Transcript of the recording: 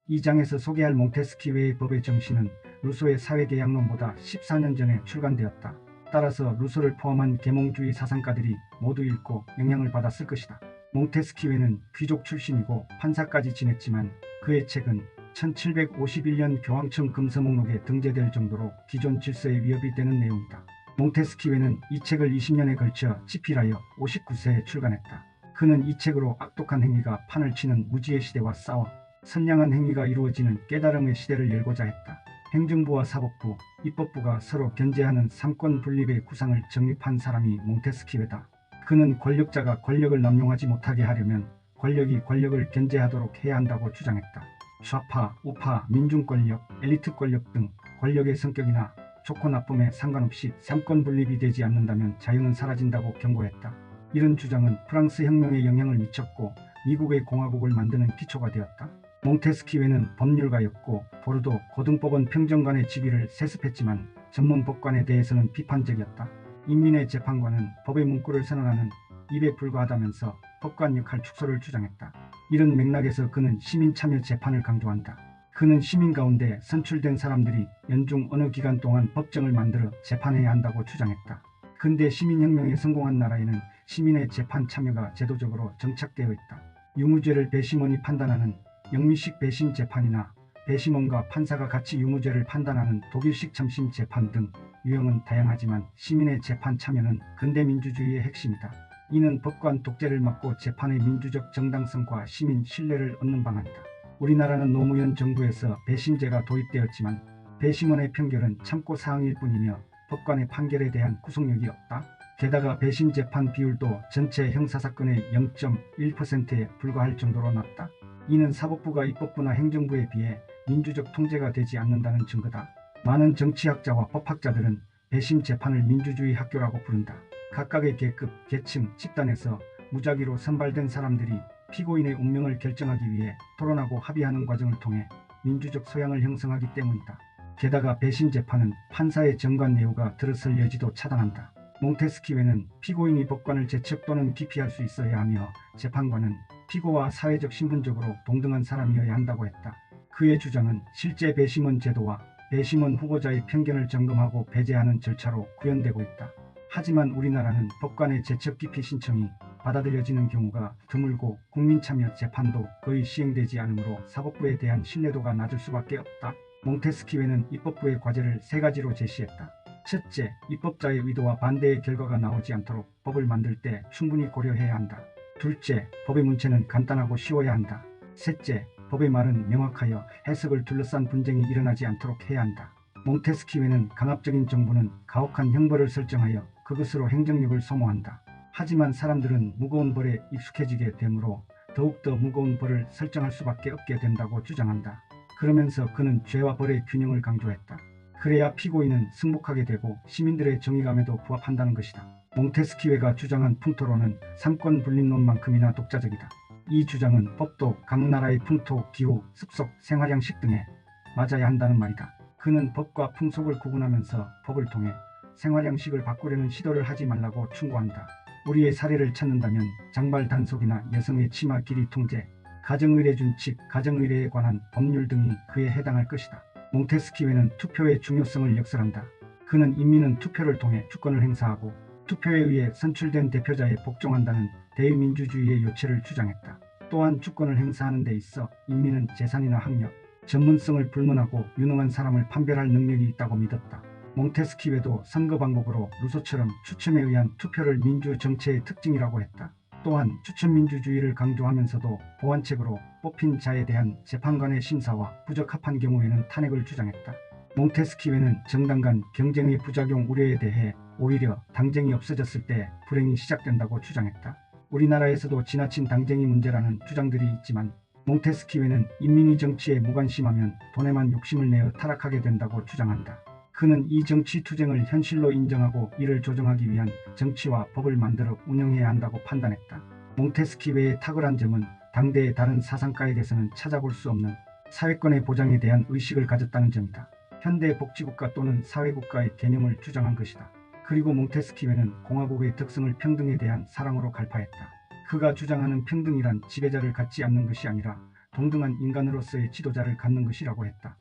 이 장에서 소개할 몽테스키웨의 법의 정신은 루소의 사회계약론보다 14년 전에 출간되었다. 따라서 루소를 포함한 계몽주의 사상가들이 모두 읽고 영향을 받았을 것이다. 몽테스키웨는 귀족 출신이고 판사까지 지냈지만 그의 책은 1751년 교황청 금서목록에 등재될 정도로 기존 질서에 위협이 되는 내용이다. 몽테스키웨는 이 책을 20년에 걸쳐 집필하여 59세에 출간했다. 그는 이 책으로 악독한 행위가 판을 치는 무지의 시대와 싸워 선량한 행위가 이루어지는 깨달음의 시대를 열고자 했다. 행정부와 사법부, 입법부가 서로 견제하는 삼권 분립의 구상을 정립한 사람이 몽테스키웨다. 그는 권력자가 권력을 남용하지 못하게 하려면 권력이 권력을 견제하도록 해야 한다고 주장했다. 좌파, 우파, 민중 권력, 엘리트 권력 등 권력의 성격이나 좋고 나쁨에 상관없이 삼권 분립이 되지 않는다면 자유는 사라진다고 경고했다. 이런 주장은 프랑스 혁명에 영향을 미쳤고 미국의 공화국을 만드는 기초가 되었다. 몽테스키웨는 법률가였고 보르도 고등법원 평정관의 직위를 세습했지만 전문 법관에 대해서는 비판적이었다. 인민의 재판관은 법의 문구를 선언하는 입에 불과하다면서 법관 역할 축소를 주장했다. 이런 맥락에서 그는 시민 참여 재판을 강조한다. 그는 시민 가운데 선출된 사람들이 연중 어느 기간 동안 법정을 만들어 재판해야 한다고 주장했다. 근대 시민혁명에 성공한 나라에는 시민의 재판 참여가 제도적으로 정착되어 있다. 유무죄를 배심원이 판단하는 영미식 배심 재판이나 배심원과 판사가 같이 유무죄를 판단하는 독일식 참심 재판 등 유형은 다양하지만 시민의 재판 참여는 근대 민주주의의 핵심이다. 이는 법관 독재를 막고 재판의 민주적 정당성과 시민 신뢰를 얻는 방안이다. 우리나라는 노무현 정부에서 배심제가 도입되었지만 배심원의 판결은 참고 사항일 뿐이며 법관의 판결에 대한 구속력이 없다. 게다가 배심 재판 비율도 전체 형사사건의 0.1%에 불과할 정도로 낮다. 이는 사법부가 입법부나 행정부에 비해 민주적 통제가 되지 않는다는 증거다. 많은 정치학자와 법학자들은 배심 재판을 민주주의 학교라고 부른다. 각각의 계급, 계층, 집단에서 무작위로 선발된 사람들이 피고인의 운명을 결정하기 위해 토론하고 합의하는 과정을 통해 민주적 소양을 형성하기 때문이다. 게다가 배심 재판은 판사의 정관 예우가 들어설 여지도 차단한다. 몽테스키웨는 피고인이 법관을 제척 또는 기피할 수 있어야 하며 재판관은 피고와 사회적 신분적으로 동등한 사람이어야 한다고 했다. 그의 주장은 실제 배심원 제도와 배심원 후보자의 편견을 점검하고 배제하는 절차로 구현되고 있다. 하지만 우리나라는 법관의 제척 기피 신청이 받아들여지는 경우가 드물고 국민참여 재판도 거의 시행되지 않으므로 사법부에 대한 신뢰도가 낮을 수밖에 없다. 몽테스키웨는 입법부의 과제를 세 가지로 제시했다. 첫째, 입법자의 의도와 반대의 결과가 나오지 않도록 법을 만들 때 충분히 고려해야 한다. 둘째, 법의 문체는 간단하고 쉬워야 한다. 셋째, 법의 말은 명확하여 해석을 둘러싼 분쟁이 일어나지 않도록 해야 한다. 몽테스키웨는 강압적인 정부는 가혹한 형벌을 설정하여 그것으로 행정력을 소모한다. 하지만 사람들은 무거운 벌에 익숙해지게 되므로 더욱더 무거운 벌을 설정할 수밖에 없게 된다고 주장한다. 그러면서 그는 죄와 벌의 균형을 강조했다. 그래야 피고인은 승복하게 되고 시민들의 정의감에도 부합한다는 것이다. 몽테스키웨가 주장한 풍토론은 삼권 분립론만큼이나 독자적이다. 이 주장은 법도 각 나라의 풍토, 기후, 습속, 생활 양식 등에 맞아야 한다는 말이다. 그는 법과 풍속을 구분하면서 법을 통해 생활 양식을 바꾸려는 시도를 하지 말라고 충고한다. 우리의 사례를 찾는다면 장발 단속이나 여성의 치마 길이 통제, 가정의례 준칙, 가정의례에 관한 법률 등이 그에 해당할 것이다. 몽테스키웨는 투표의 중요성을 역설한다. 그는 인민은 투표를 통해 주권을 행사하고 투표에 의해 선출된 대표자에 복종한다는 대의민주주의의 요체를 주장했다. 또한 주권을 행사하는 데 있어 인민은 재산이나 학력, 전문성을 불문하고 유능한 사람을 판별할 능력이 있다고 믿었다. 몽테스키웨도 선거 방법으로 루소처럼 추첨에 의한 투표를 민주 정체의 특징이라고 했다. 또한 추천민주주의를 강조하면서도 보완책으로 뽑힌 자에 대한 재판관의 심사와 부적합한 경우에는 탄핵을 주장했다. 몽테스키웨는 정당 간 경쟁의 부작용 우려에 대해 오히려 당쟁이 없어졌을 때 불행이 시작된다고 주장했다. 우리나라에서도 지나친 당쟁이 문제라는 주장들이 있지만 몽테스키웨는 인민이 정치에 무관심하면 돈에만 욕심을 내어 타락하게 된다고 주장한다. 그는 이 정치 투쟁을 현실로 인정하고 이를 조정하기 위한 정치와 법을 만들어 운영해야 한다고 판단했다. 몽테스키웨의 탁월한 점은 당대의 다른 사상가에게서는 찾아볼 수 없는 사회권의 보장에 대한 의식을 가졌다는 점이다. 현대 복지국가 또는 사회국가의 개념을 주장한 것이다. 그리고 몽테스키웨는 공화국의 특성을 평등에 대한 사랑으로 갈파했다. 그가 주장하는 평등이란 지배자를 갖지 않는 것이 아니라 동등한 인간으로서의 지도자를 갖는 것이라고 했다.